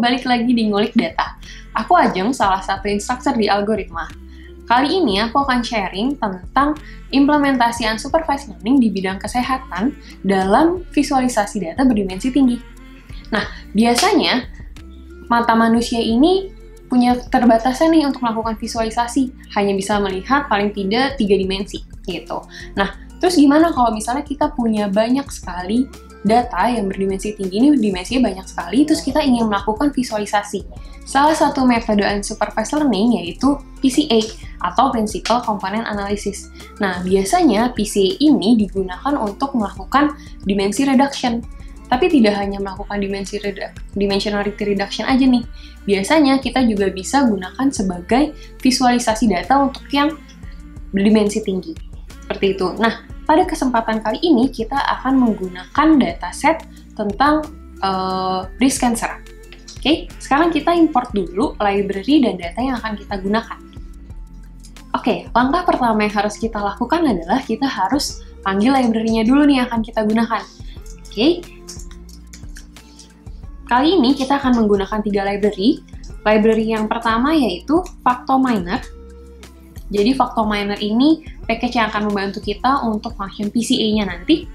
balik lagi di Ngulik Data. Aku Ajeng, salah satu instruktur di Algoritma. Kali ini aku akan sharing tentang implementasi unsupervised learning di bidang kesehatan dalam visualisasi data berdimensi tinggi. Nah, biasanya mata manusia ini punya keterbatasan nih untuk melakukan visualisasi, hanya bisa melihat paling tidak 3 dimensi gitu. Nah, terus gimana kalau misalnya kita punya banyak sekali data yang berdimensi tinggi, ini dimensinya banyak sekali, terus kita ingin melakukan visualisasi. Salah satu metode unsupervised learning yaitu PCA atau Principal Component Analysis. Nah, biasanya PCA ini digunakan untuk melakukan dimensi reduction. Tapi tidak hanya melakukan dimensionality reduction aja nih. Biasanya kita juga bisa gunakan sebagai visualisasi data untuk yang berdimensi tinggi. Seperti itu. Nah, pada kesempatan kali ini kita akan menggunakan dataset tentang breast cancer. Oke, sekarang kita import dulu library dan data yang akan kita gunakan. Oke, langkah pertama yang harus kita lakukan adalah kita harus panggil library-nya dulu nih yang akan kita gunakan. Oke, kali ini kita akan menggunakan 3 library. Library yang pertama yaitu Factominer. Jadi Factominer ini package yang akan membantu kita untuk function PCA-nya nanti.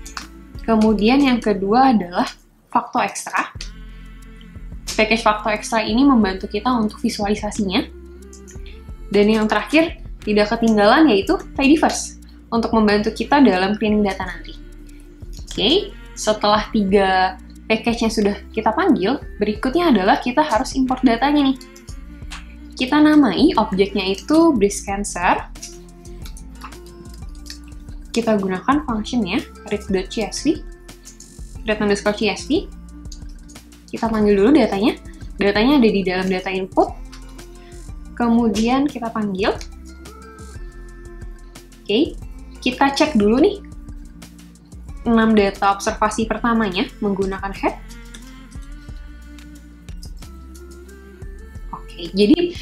Kemudian yang kedua adalah FactoExtra. Package FactoExtra ini membantu kita untuk visualisasinya. Dan yang terakhir, tidak ketinggalan yaitu Tidyverse untuk membantu kita dalam cleaning data nanti. Oke, setelah 3 package yang sudah kita panggil, berikutnya adalah kita harus import datanya nih. Kita namai objeknya itu breast cancer. Kita gunakan functionnya read.csv, read_csv. Kita panggil dulu datanya. Datanya ada di dalam data input. Kemudian kita panggil. Oke, kita cek dulu nih 6 data observasi pertamanya menggunakan head. Oke, jadi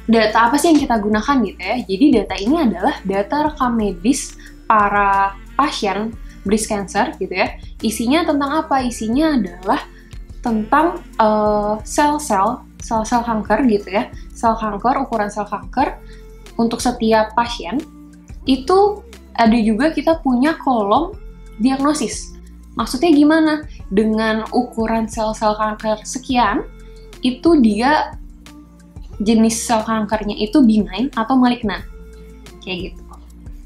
data apa sih yang kita gunakan gitu ya? Jadi data ini adalah data rekam medis para pasien breast cancer gitu ya. Isinya tentang apa? Isinya adalah tentang sel-sel kanker gitu ya. Sel kanker, ukuran sel kanker untuk setiap pasien. Itu ada juga kita punya kolom diagnosis. Maksudnya gimana? Dengan ukuran sel-sel kanker sekian, itu dia jenis sel kankernya itu benign atau malignan. Kayak gitu.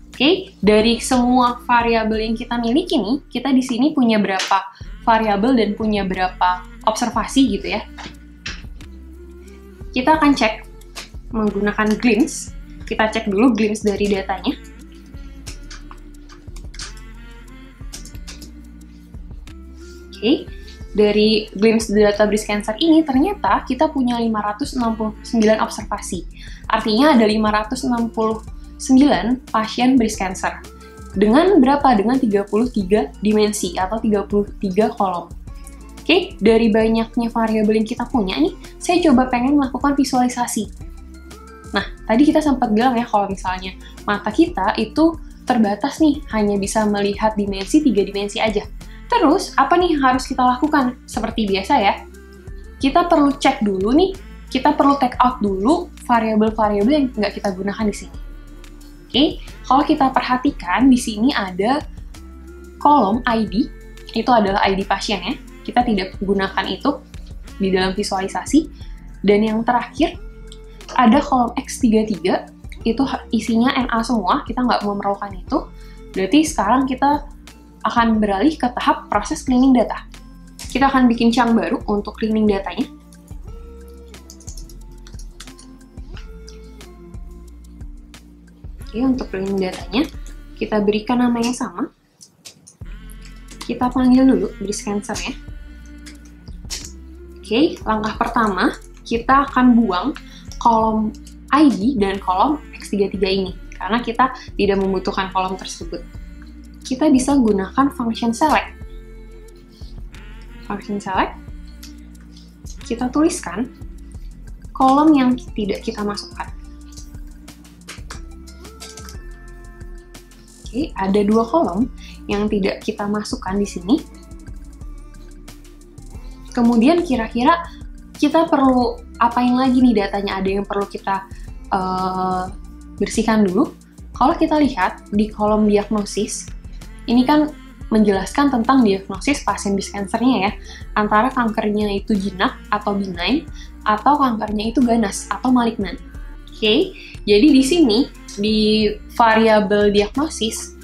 Oke, dari semua variabel yang kita miliki nih, kita di sini punya berapa variabel dan punya berapa observasi gitu ya. Kita akan cek menggunakan glimpse. Kita cek dulu glimpse dari datanya. Oke, dari glimpse data breast cancer ini ternyata kita punya 569 observasi. Artinya ada 569 pasien breast cancer. Dengan berapa? Dengan 33 dimensi atau 33 kolom. Oke, dari banyaknya variabel yang kita punya nih, saya coba pengen melakukan visualisasi. Nah, tadi kita sempat bilang ya kalau misalnya mata kita itu terbatas nih, hanya bisa melihat dimensi 3 dimensi aja. Terus, apa nih yang harus kita lakukan? Seperti biasa ya, kita perlu cek dulu nih, kita perlu take out dulu variabel-variabel yang nggak kita gunakan di sini. Oke, kalau kita perhatikan di sini ada kolom ID, itu adalah ID pasiennya, kita tidak gunakan itu di dalam visualisasi. Dan yang terakhir, ada kolom X33, itu isinya NA semua, kita nggak memerlukan itu. Berarti sekarang kita akan beralih ke tahap proses cleaning data. Kita akan bikin chunk baru untuk cleaning datanya. Oke, untuk cleaning datanya, kita berikan namanya sama. Kita panggil dulu breast cancer ya. Oke, langkah pertama, kita akan buang kolom ID dan kolom X33 ini, karena kita tidak membutuhkan kolom tersebut. Kita bisa gunakan function select. Function select, kita tuliskan kolom yang tidak kita masukkan. Oke, ada 2 kolom yang tidak kita masukkan di sini. Kemudian kira-kira kita perlu apain lagi nih datanya? Ada yang perlu kita bersihkan dulu. Kalau kita lihat di kolom diagnosis, ini kan menjelaskan tentang diagnosis pasien breast cancer-nya ya, antara kankernya itu jinak atau benign, atau kankernya itu ganas atau malignan. Oke, jadi di sini di variabel diagnosis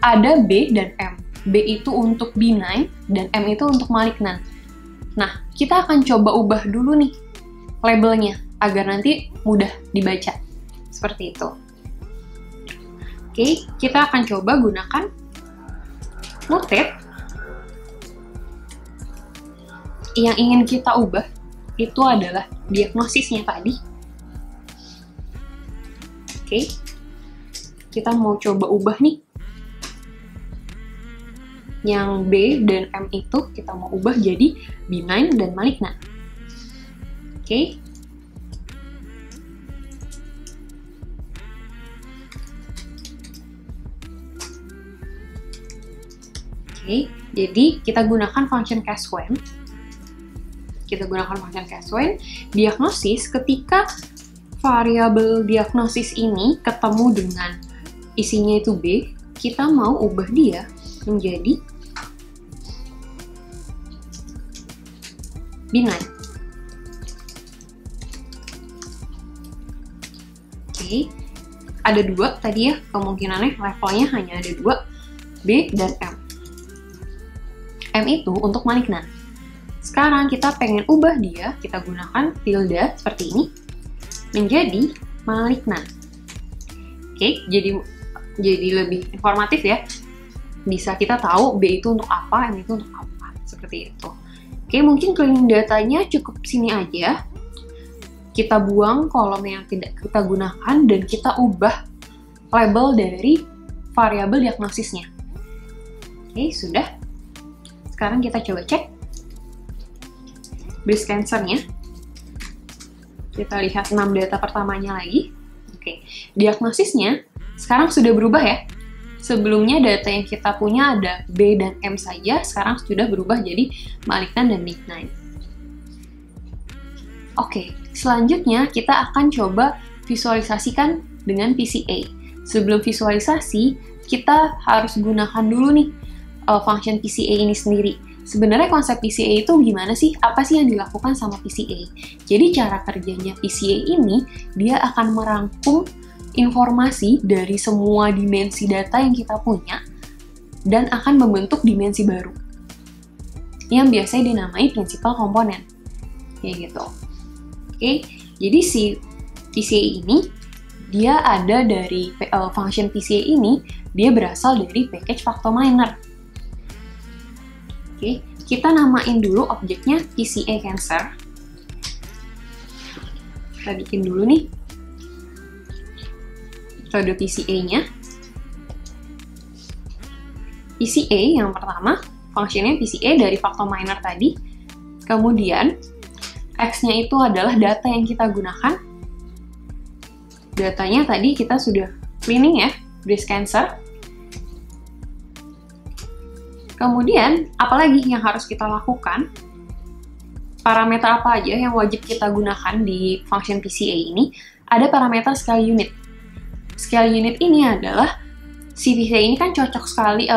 ada B dan M. B itu untuk benign dan M itu untuk malignan. Nah, kita akan coba ubah dulu nih labelnya agar nanti mudah dibaca. Seperti itu. Oke, kita akan coba gunakan notate. Yang ingin kita ubah itu adalah diagnosisnya tadi. Oke, kita mau coba ubah nih. Yang B dan M itu kita mau ubah jadi benign dan malignan. Oke. Oke, jadi kita gunakan function case when. Diagnosis ketika variabel diagnosis ini ketemu dengan isinya itu B, kita mau ubah dia menjadi benign. Oke, ada dua tadi ya, kemungkinannya levelnya hanya ada dua, B dan M. M itu untuk malignan. Sekarang kita pengen ubah dia, kita gunakan tilde seperti ini, menjadi malignan. Oke, jadi lebih informatif ya. Bisa kita tahu B itu untuk apa, M itu untuk apa, seperti itu. Oke, mungkin cleaning datanya cukup sini aja. Kita buang kolom yang tidak kita gunakan dan kita ubah label dari variabel diagnosisnya. Oke, sudah. Sekarang kita coba cek breast cancer-nya. Kita lihat 6 data pertamanya lagi. Oke, diagnosisnya sekarang sudah berubah ya. Sebelumnya data yang kita punya ada B dan M saja, sekarang sudah berubah jadi malignan dan benign. Oke, selanjutnya kita akan coba visualisasikan dengan PCA. Sebelum visualisasi, kita harus gunakan dulu nih function PCA ini sendiri. Sebenarnya konsep PCA itu gimana sih? Apa sih yang dilakukan sama PCA? Jadi cara kerjanya PCA ini, dia akan merangkum informasi dari semua dimensi data yang kita punya dan akan membentuk dimensi baru yang biasanya dinamai principal component. Kayak gitu. Oke, jadi si PCA ini dia ada dari function PCA ini, dia berasal dari package Factominer. Oke, kita namain dulu objeknya PCA Cancer. Kita bikin dulu nih kode PCA-nya. PCA yang pertama, fungsinya PCA dari Factominer tadi. Kemudian, X-nya itu adalah data yang kita gunakan. Datanya tadi kita sudah cleaning ya, breast cancer. Kemudian, apalagi yang harus kita lakukan? Parameter apa aja yang wajib kita gunakan di function PCA ini? Ada parameter scale unit. Scale unit ini adalah si PCA ini kan cocok sekali,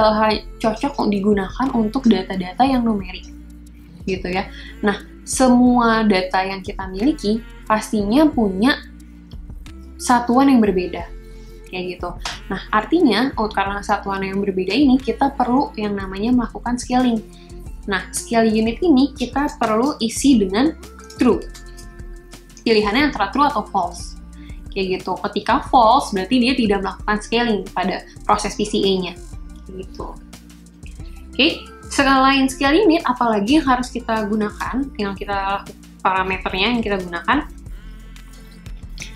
cocok digunakan untuk data-data yang numerik, gitu ya. Nah, semua data yang kita miliki pastinya punya satuan yang berbeda, kayak gitu. Nah, artinya, karena satuan yang berbeda ini, kita perlu yang namanya melakukan scaling. Nah, scale unit ini kita perlu isi dengan true. Pilihannya antara true atau false. Kayak gitu. Ketika false, berarti dia tidak melakukan scaling pada proses PCA-nya. Gitu. Oke, selain scale unit, apalagi yang harus kita gunakan, parameternya yang kita gunakan,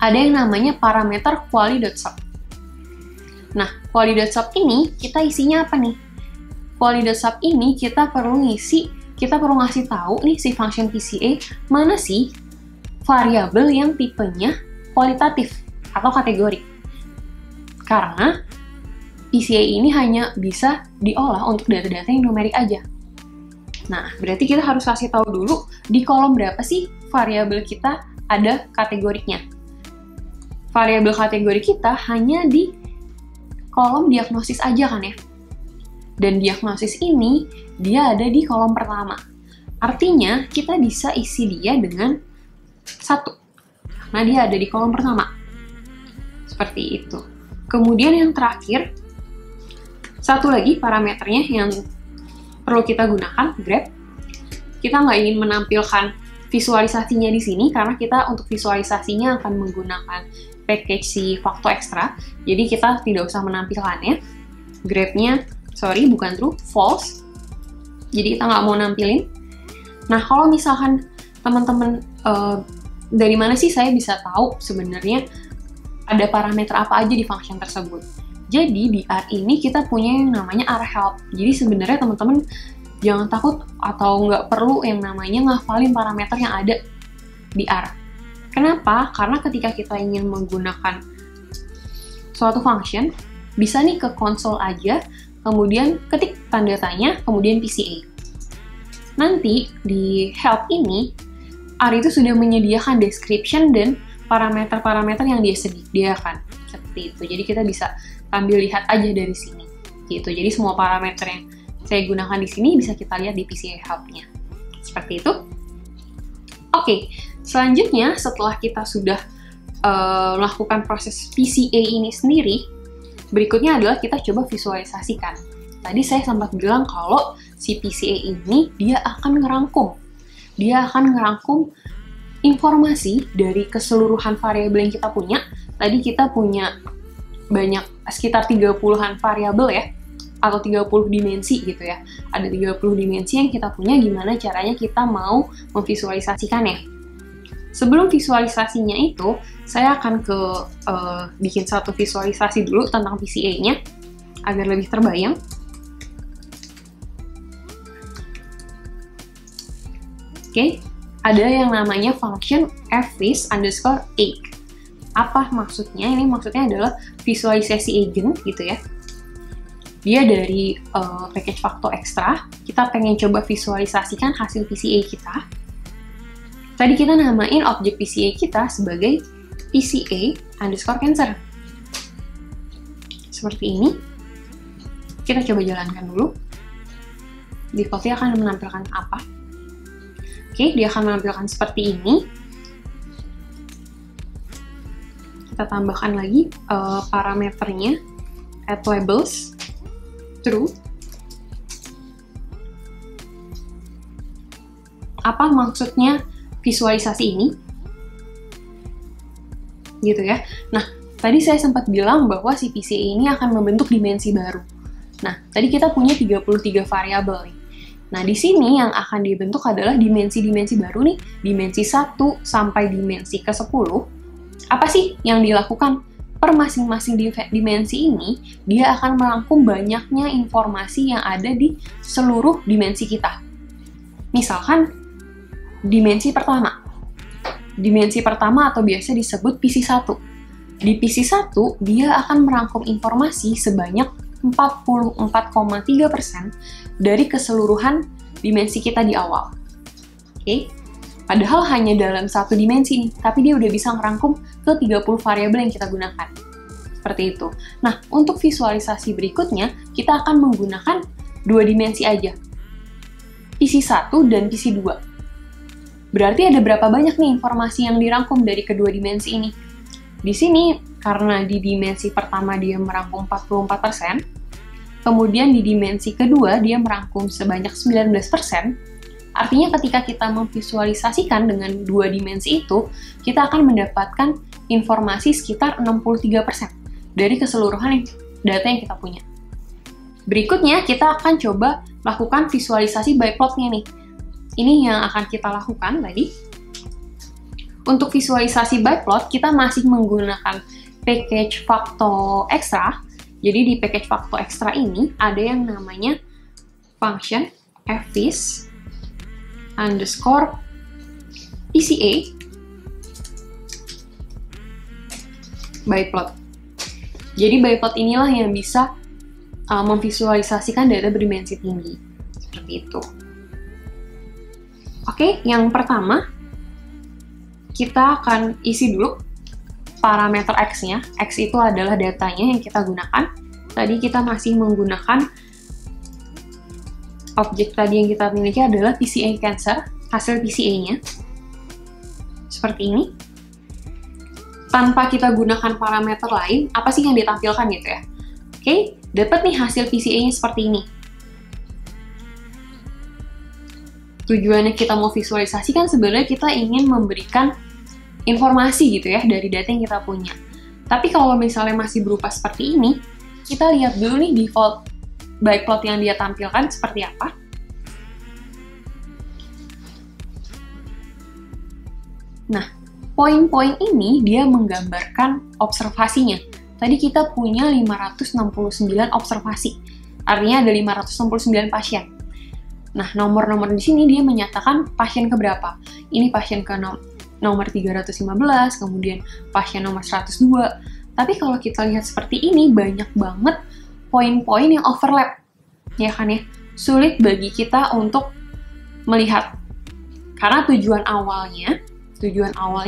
ada yang namanya parameter quali.sub. Nah, quali.sub ini kita isinya apa nih? Quali.sub ini kita perlu ngasih tahu nih si function PCA mana sih variabel yang tipenya kualitatif atau kategori. Karena PCA ini hanya bisa diolah untuk data-data yang numerik aja. Nah, berarti kita harus kasih tahu dulu di kolom berapa sih variabel kita ada kategorinya. Variabel kategori kita hanya di kolom diagnosis aja kan ya. Dan diagnosis ini dia ada di kolom pertama. Artinya kita bisa isi dia dengan 1. Nah, dia ada di kolom pertama. Seperti itu. Kemudian yang terakhir, satu lagi parameternya yang perlu kita gunakan, grep. Kita nggak ingin menampilkan visualisasinya di sini karena kita untuk visualisasinya akan menggunakan package si Facto Extra. Jadi kita tidak usah menampilkannya. Grepnya, sorry, bukan true, false. Jadi kita nggak mau nampilin. Nah, kalau misalkan teman-teman dari mana sih saya bisa tahu sebenarnya ada parameter apa aja di function tersebut? Jadi di R ini kita punya yang namanya R help. Jadi sebenarnya teman-teman jangan takut atau nggak perlu yang namanya ngafalin parameter yang ada di R. Kenapa? Karena ketika kita ingin menggunakan suatu function, bisa nih ke konsol aja, kemudian ketik tanda tanya, kemudian PCA. Nanti di help ini, R itu sudah menyediakan description dan parameter-parameter yang dia sediakan. Seperti itu. Jadi kita bisa sambil lihat aja dari sini. Gitu. Jadi semua parameter yang saya gunakan di sini bisa kita lihat di PCA help-nya. Seperti itu. Oke, selanjutnya setelah kita sudah melakukan proses PCA ini sendiri, berikutnya adalah kita coba visualisasikan. Tadi saya sempat bilang kalau si PCA ini dia akan ngerangkum. Dia akan ngerangkum informasi dari keseluruhan variabel yang kita punya. Tadi kita punya banyak, sekitar 30-an variabel ya, atau 30 dimensi gitu ya. Ada 30 dimensi yang kita punya, gimana caranya kita mau memvisualisasikannya. Sebelum visualisasinya itu, saya akan bikin satu visualisasi dulu tentang PCA-nya, agar lebih terbayang. Oke, ada yang namanya function fvis_age. Apa maksudnya? Ini maksudnya adalah visualisasi agent gitu ya. Dia dari package Facto Extra. Kita pengen coba visualisasikan hasil PCA kita. Tadi kita namain objek PCA kita sebagai PCA_cancer. Seperti ini. Kita coba jalankan dulu. Defaultnya akan menampilkan apa? Oke, dia akan menampilkan seperti ini. Kita tambahkan lagi parameternya, add labels, true. Apa maksudnya visualisasi ini? Gitu ya. Nah, tadi saya sempat bilang bahwa si PCA ini akan membentuk dimensi baru. Nah, tadi kita punya 33 variabel nih. Nah, di sini yang akan dibentuk adalah dimensi-dimensi baru nih, dimensi 1 sampai dimensi ke-10. Apa sih yang dilakukan? Per masing-masing dimensi ini, dia akan merangkum banyaknya informasi yang ada di seluruh dimensi kita. Misalkan, dimensi pertama. Dimensi pertama atau biasa disebut PC1. Di PC1, dia akan merangkum informasi sebanyak 44,3% dari keseluruhan dimensi kita di awal. Oke? Padahal hanya dalam satu dimensi nih, tapi dia udah bisa ngerangkum ke 30 variabel yang kita gunakan. Seperti itu. Nah, untuk visualisasi berikutnya, kita akan menggunakan dua dimensi aja. PC1 dan PC2. Berarti ada berapa banyak nih informasi yang dirangkum dari kedua dimensi ini? Di sini, karena di dimensi pertama dia merangkum 44%, kemudian di dimensi kedua dia merangkum sebanyak 19%, artinya ketika kita memvisualisasikan dengan dua dimensi itu, kita akan mendapatkan informasi sekitar 63% dari keseluruhan data yang kita punya. Berikutnya, kita akan coba lakukan visualisasi by plotnya nih. Ini yang akan kita lakukan tadi. Untuk visualisasi by plot, kita masih menggunakan package Facto Extra. Jadi di package Facto Extra ini ada yang namanya function fvis_PCA by plot. Jadi by plot inilah yang bisa memvisualisasikan data berdimensi tinggi. Seperti itu. Oke, yang pertama, kita akan isi dulu parameter X-nya. X itu adalah datanya yang kita gunakan. Tadi kita masih menggunakan objek tadi yang kita miliki adalah PCA Cancer, hasil PCA-nya. Seperti ini. Tanpa kita gunakan parameter lain, apa sih yang ditampilkan gitu ya? Oke, dapat nih hasil PCA-nya seperti ini. Tujuannya kita mau visualisasi kan sebenarnya kita ingin memberikan informasi gitu ya dari data yang kita punya. Tapi kalau misalnya masih berupa seperti ini, kita lihat dulu nih default bar plot yang dia tampilkan seperti apa. Nah, poin-poin ini dia menggambarkan observasinya. Tadi kita punya 569 observasi. Artinya ada 569 pasien. Nah, nomor-nomor di sini dia menyatakan pasien keberapa. Ini pasien ke nomor 315, kemudian pasien nomor 102. Tapi kalau kita lihat seperti ini, banyak banget poin-poin yang overlap. Ya kan ya? Sulit bagi kita untuk melihat. Karena tujuan awalnya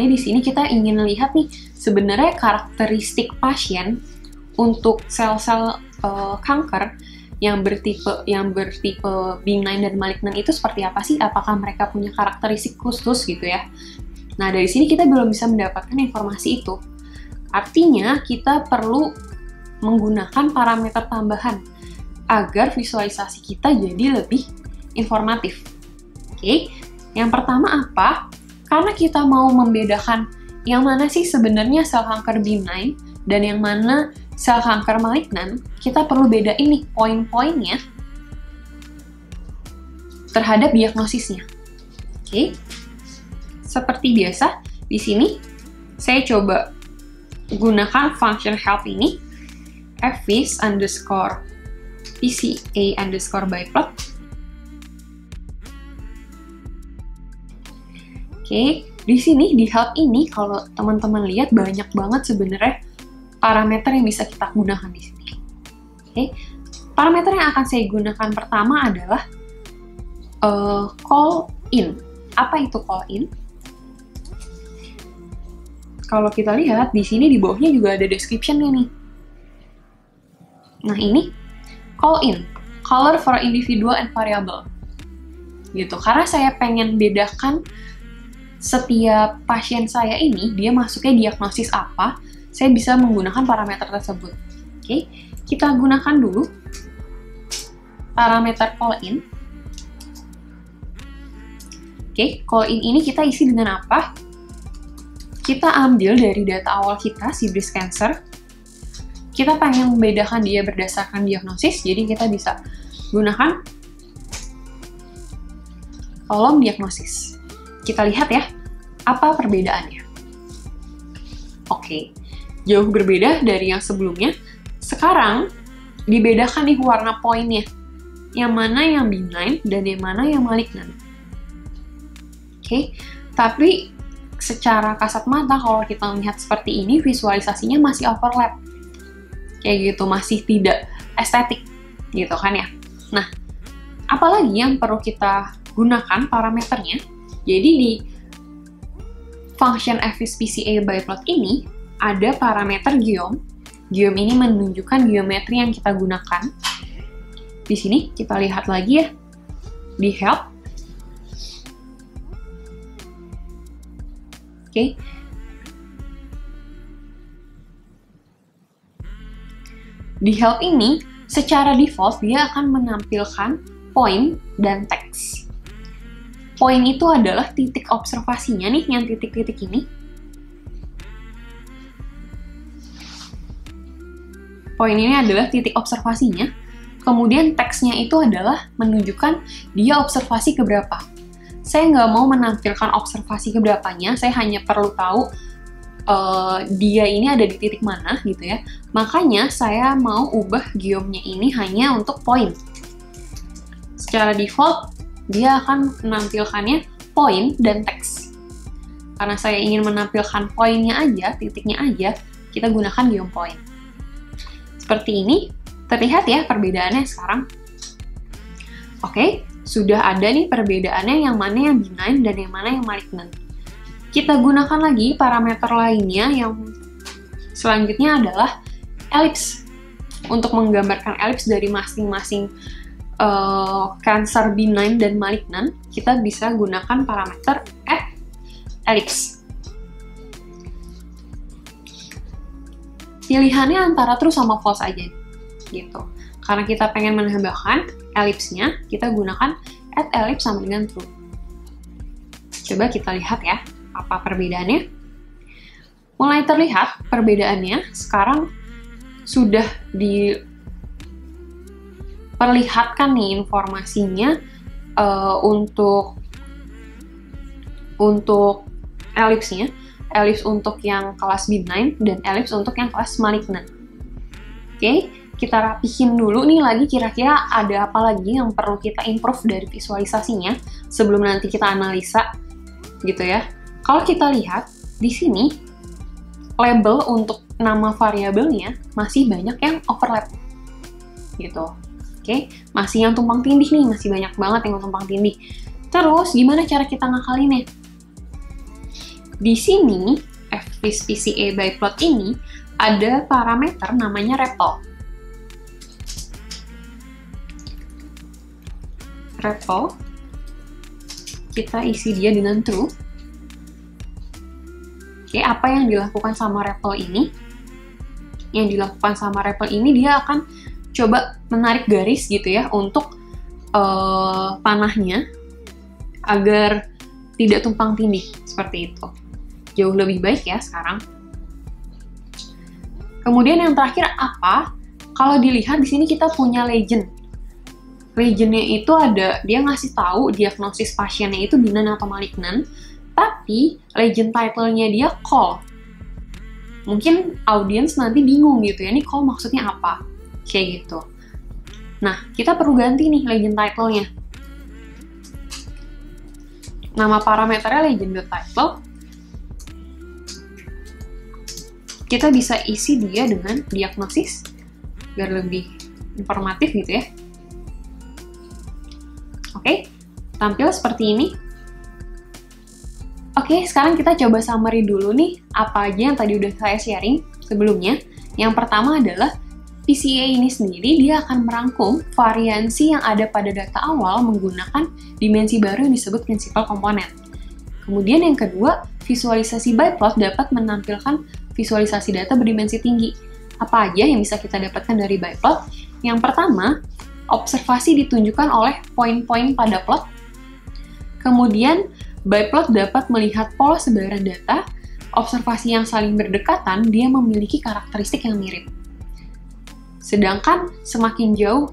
di sini kita ingin lihat nih, sebenarnya karakteristik pasien untuk sel-sel kanker yang bertipe benign dan malignan itu seperti apa sih? Apakah mereka punya karakteristik khusus gitu ya? Nah, dari sini kita belum bisa mendapatkan informasi itu. Artinya, kita perlu menggunakan parameter tambahan agar visualisasi kita jadi lebih informatif. Oke, yang pertama apa? Karena kita mau membedakan yang mana sih sebenarnya sel kanker benign dan yang mana sel kanker malignan, kita perlu bedain nih poin-poinnya terhadap diagnosisnya. Oke. Seperti biasa, di sini saya coba gunakan function help ini, fvis underscore PCA underscore byplot. Oke, di sini di help ini kalau teman-teman lihat banyak banget sebenarnya parameter yang bisa kita gunakan di sini. Oke, parameter yang akan saya gunakan pertama adalah call in. Apa itu call in? Kalau kita lihat di sini di bawahnya juga ada description-nya nih. Nah ini call in, color for individual and variable. Gitu. Karena saya pengen bedakan setiap pasien saya ini dia masuknya diagnosis apa. Saya bisa menggunakan parameter tersebut. Oke, kita gunakan dulu parameter call in. Oke, call in ini kita isi dengan apa? Kita ambil dari data awal kita, si breast cancer. Kita pengen membedakan dia berdasarkan diagnosis, jadi kita bisa gunakan kolom diagnosis. Kita lihat ya, apa perbedaannya. Oke. Jauh berbeda dari yang sebelumnya. Sekarang, dibedakan nih warna poinnya. Yang mana yang benign dan yang mana yang malignan. Oke, tapi secara kasat mata kalau kita melihat seperti ini, visualisasinya masih overlap. Kayak gitu, masih tidak estetik. Gitu kan ya. Nah, apalagi yang perlu kita gunakan parameternya. Jadi di function fvis PCA byplot ini, ada parameter geom. Geom ini menunjukkan geometri yang kita gunakan. Di sini kita lihat lagi ya, di help. Oke. Di help ini, secara default dia akan menampilkan point dan teks. Point itu adalah titik observasinya nih, yang titik-titik ini. Poin ini adalah titik observasinya, kemudian teksnya itu adalah menunjukkan dia observasi keberapa. Saya nggak mau menampilkan observasi keberapanya, saya hanya perlu tahu dia ini ada di titik mana gitu ya. Makanya saya mau ubah geomnya ini hanya untuk poin. Secara default, dia akan menampilkannya poin dan teks. Karena saya ingin menampilkan poinnya aja, titiknya aja, kita gunakan geom point. Seperti ini, terlihat ya perbedaannya sekarang. Oke, sudah ada nih perbedaannya yang mana yang benign dan yang mana yang malignan. kita gunakan lagi parameter lainnya yang selanjutnya adalah elips. Untuk menggambarkan elips dari masing-masing cancer benign dan malignant, kita bisa gunakan parameter elips. Pilihannya antara true sama false aja, gitu. Karena kita pengen menambahkan elipsnya, kita gunakan @elips sama dengan true. Coba kita lihat ya, apa perbedaannya. Mulai terlihat perbedaannya, sekarang sudah diperlihatkan nih informasinya untuk elipsnya. Elips untuk yang kelas benign dan elips untuk yang kelas malignant. Oke, kita rapihin dulu nih lagi kira-kira ada apa lagi yang perlu kita improve dari visualisasinya sebelum nanti kita analisa gitu ya. Kalau kita lihat di sini label untuk nama variabelnya masih banyak yang overlap gitu. Oke, masih yang tumpang tindih nih, masih banyak banget yang tumpang tindih. Terus gimana cara kita ngakalinnya? Di sini FVIS-PCA by plot ini ada parameter namanya REPL. REPL kita isi dia dengan true. Oke, apa yang dilakukan sama REPL ini? Yang dilakukan sama REPL ini dia akan coba menarik garis gitu ya untuk panahnya agar tidak tumpang tindih seperti itu. Jauh lebih baik ya sekarang. Kemudian yang terakhir apa? Kalau dilihat di sini kita punya legend. Legendnya itu ada, dia ngasih tahu diagnosis pasiennya itu benign atau malignant, tapi legend title-nya dia call. Mungkin audiens nanti bingung gitu ya, ini call maksudnya apa? Kayak gitu. Nah, kita perlu ganti nih legend title-nya. Nama parameternya legend title. Kita bisa isi dia dengan diagnosis biar lebih informatif gitu ya. Oke, tampil seperti ini. Oke, sekarang kita coba summary dulu nih apa aja yang tadi udah saya sharing sebelumnya. Yang pertama adalah PCA ini sendiri dia akan merangkum variansi yang ada pada data awal menggunakan dimensi baru yang disebut principal component. Kemudian yang kedua, visualisasi by plot dapat menampilkan visualisasi data berdimensi tinggi. Apa aja yang bisa kita dapatkan dari by plot? Yang pertama, observasi ditunjukkan oleh poin-poin pada plot. Kemudian, by plot dapat melihat pola sebaran data. Observasi yang saling berdekatan, dia memiliki karakteristik yang mirip. Sedangkan semakin jauh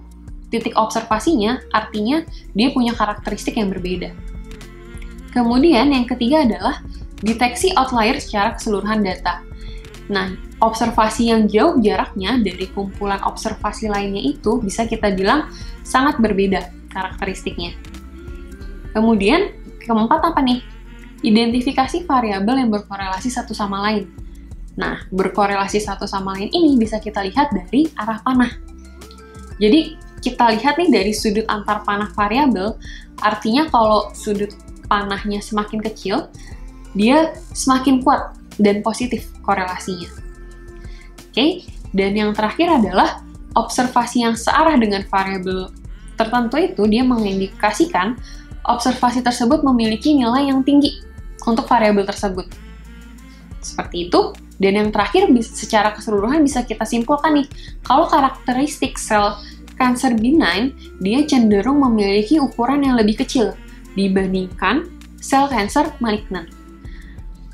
titik observasinya, artinya dia punya karakteristik yang berbeda. Kemudian yang ketiga adalah deteksi outlier secara keseluruhan data. Nah, observasi yang jauh jaraknya dari kumpulan observasi lainnya itu bisa kita bilang sangat berbeda karakteristiknya. Kemudian, keempat apa nih? Identifikasi variabel yang berkorelasi satu sama lain. Nah, berkorelasi satu sama lain ini bisa kita lihat dari arah panah. Jadi, kita lihat nih dari sudut antar panah variabel, artinya kalau sudut panahnya semakin kecil, dia semakin kuat dan positif korelasinya. Oke, dan yang terakhir adalah observasi yang searah dengan variabel tertentu itu dia mengindikasikan observasi tersebut memiliki nilai yang tinggi untuk variabel tersebut. Seperti itu. Dan yang terakhir, secara keseluruhan bisa kita simpulkan nih, kalau karakteristik sel cancer benign, dia cenderung memiliki ukuran yang lebih kecil dibandingkan sel cancer malignant.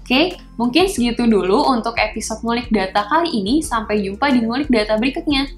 Oke, mungkin segitu dulu untuk episode ngulik data kali ini. Sampai jumpa di ngulik data berikutnya.